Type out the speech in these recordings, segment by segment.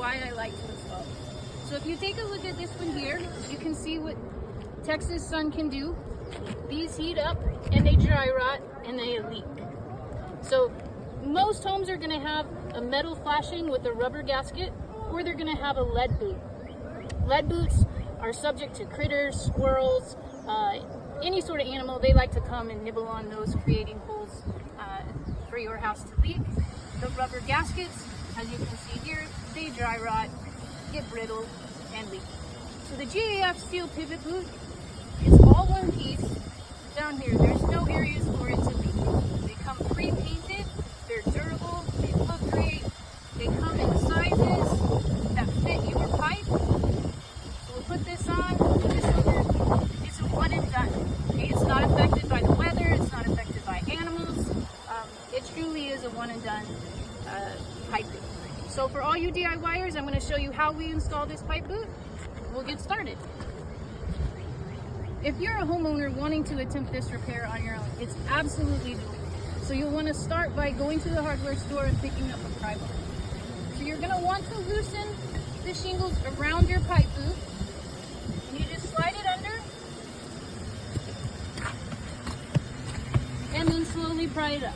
why I like to install it. So if you take a look at this one here, you can see what Texas sun can do. These heat up and they dry rot and they leak. So most homes are gonna have a metal flashing with a rubber gasket, or they're gonna have a lead boot. Lead boots are subject to critters, squirrels, any sort of animal. They like to come and nibble on those, creating holes for your house to leak. The rubber gaskets, as you can see here, they dry rot, get brittle, and leak. So the GAF Steel Pivot Boot is all one piece. Down here, there's no areas for it to leak. They come pre-painted, they're durable, they look great, they come in sizes that fit your pipe. So we'll put this on, put this over. It's a one and done. Okay? It's not affected by the weather, it's not affected by animals. It truly is a one and done piping. So for all you DIYers, I'm going to show you how we install this pipe boot. We'll get started. If you're a homeowner wanting to attempt this repair on your own, it's absolutely doable. So you'll want to start by going to the hardware store and picking up a pry bar. So you're going to want to loosen the shingles around your pipe boot. And you just slide it under and then slowly pry it up.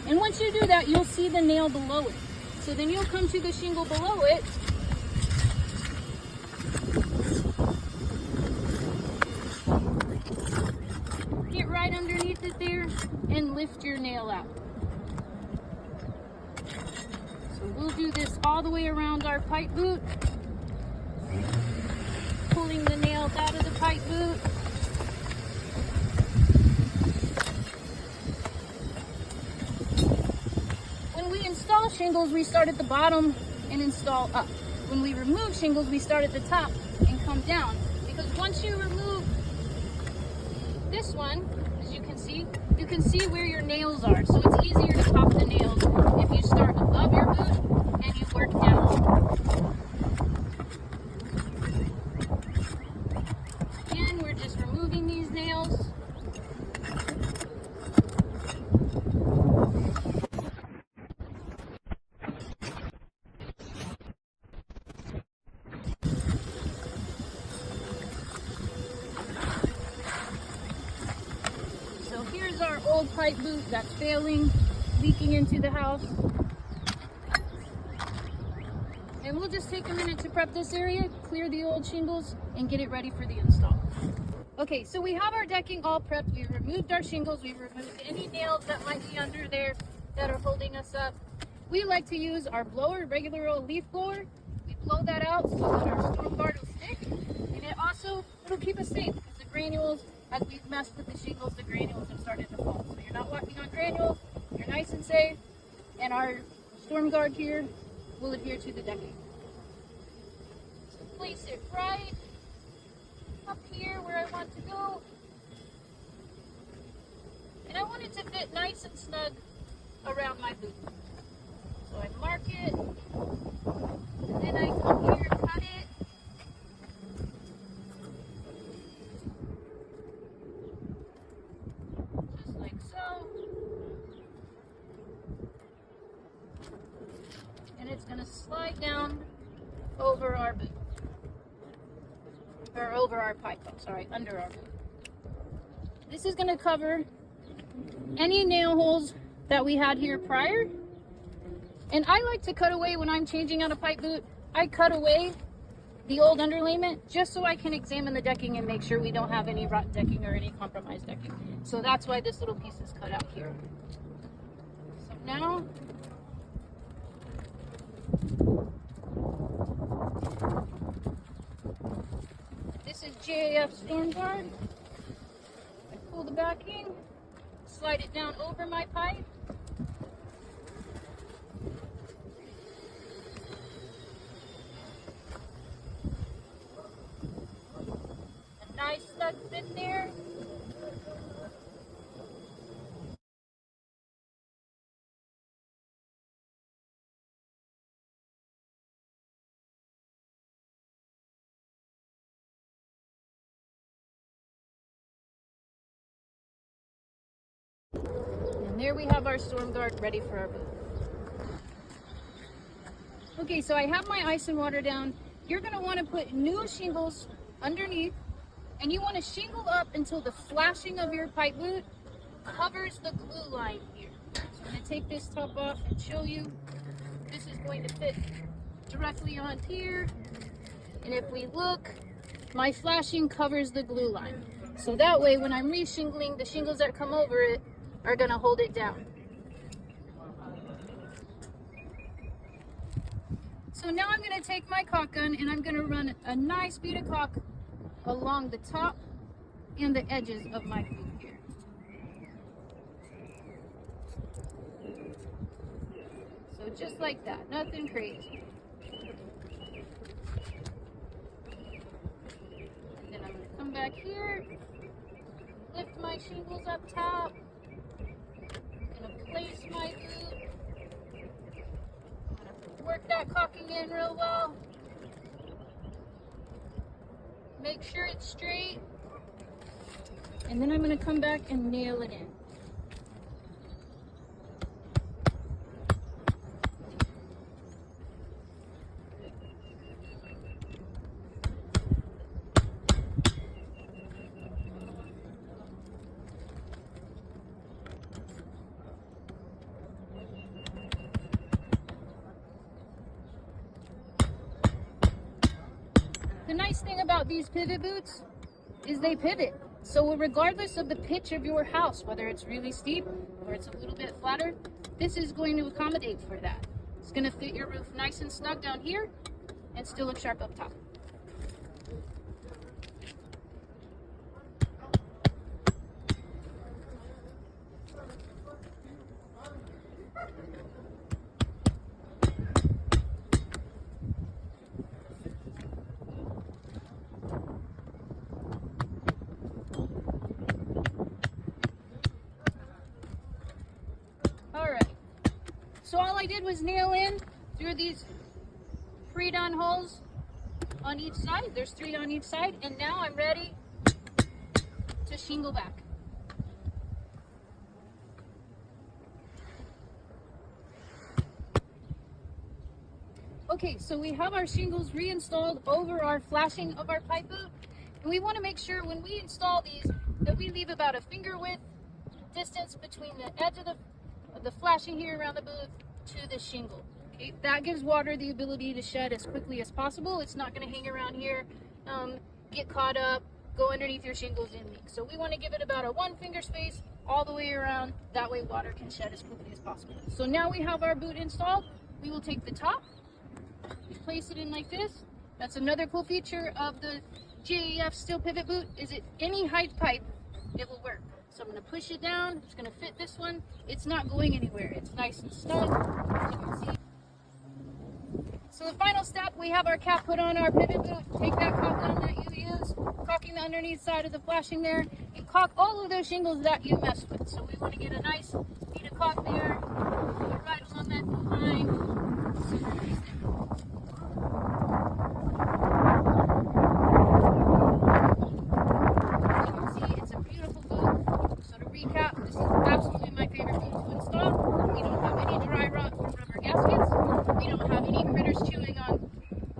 And once you do that, you'll see the nail below it. So then you'll come to the shingle below it right underneath it there and lift your nail out. So we'll do this all the way around our pipe boot, pulling the nails out of the pipe boot. When we install shingles, we start at the bottom and install up. When we remove shingles, we start at the top and come down, because once you remove this one, you can see where your nails are. So it's easier to pop the nails if you start above your boot and you work down. Again, we're just removing these nails. Our old pipe boot that's failing, leaking into the house. And we'll just take a minute to prep this area, clear the old shingles, and get it ready for the install. Okay, so we have our decking all prepped. We've removed our shingles. We've removed any nails that might be under there that are holding us up. We like to use our blower, regular old leaf blower. We blow that out so that our storm guard will stick. And it'll keep us safe, because the granules, as we've messed with the shingles, the granules have started to fall. So you're not walking on granules, you're nice and safe, and our storm guard here will adhere to the decking. So place it right up here where I want to go. And I want it to fit nice and snug around my boot. So I mark it, and then I come here and cut it. And it's going to slide down over our boot, or over our pipe, under our boot. This is going to cover any nail holes that we had here prior. And I like to cut away when I'm changing out a pipe boot. I cut away the old underlayment just so I can examine the decking and make sure we don't have any rot decking or any compromised decking. So that's why this little piece is cut out here. So now, this is GAF storm guard. I pull the backing, slide it down over my pipe. A nice snug fit there. And there we have our storm guard ready for our boot. Okay, so I have my ice and water down. You're gonna wanna put new shingles underneath, and you wanna shingle up until the flashing of your pipe boot covers the glue line here. So I'm gonna take this top off and show you. This is going to fit directly on here. And if we look, my flashing covers the glue line. So that way, when I'm re-shingling, the shingles that come over it are gonna hold it down. So now I'm gonna take my caulk gun and I'm gonna run a nice bead of caulk along the top and the edges of my boot here. So just like that, nothing crazy. And then I'm gonna come back here, lift my shingles up top, I'm gonna place my boot, work that caulking in real well. Make sure it's straight. And then I'm going to come back and nail it in. The nice thing about these pivot boots is they pivot. So regardless of the pitch of your house, whether it's really steep or it's a little bit flatter, this is going to accommodate for that. It's going to fit your roof nice and snug down here and still look sharp up top. So all I did was nail in through these pre-done holes on each side. There's 3 on each side, and now I'm ready to shingle back. Okay, so we have our shingles reinstalled over our flashing of our pipe boot, and we want to make sure when we install these that we leave about a finger width distance between the edge of the flashing here around the boot to the shingle. Okay, that gives water the ability to shed as quickly as possible. It's not going to hang around here, get caught up, go underneath your shingles and leak. So we want to give it about a 1 finger space all the way around. That way water can shed as quickly as possible. So now we have our boot installed. We will take the top, place it in like this. That's another cool feature of the GAF Steel Pivot Boot, is it any height pipe, it will work. So I'm going to push it down. It's going to fit this one. It's not going anywhere. It's nice and snug, as you can see. So the final step, we have our cap put on our pivot boot. Take that caulk gun that you use, caulking the underneath side of the flashing there, and caulk all of those shingles that you messed with. So we want to get a nice bead of caulk there, put it right along that line. This is absolutely my favorite boot to install. We don't have any dry rot from rubber gaskets. We don't have any critters chewing on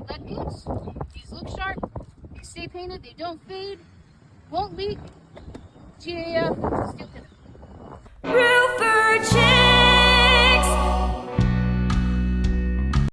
lead boots. These look sharp. They stay painted. They don't fade. Won't leak. GAF Steel Pivot Boot.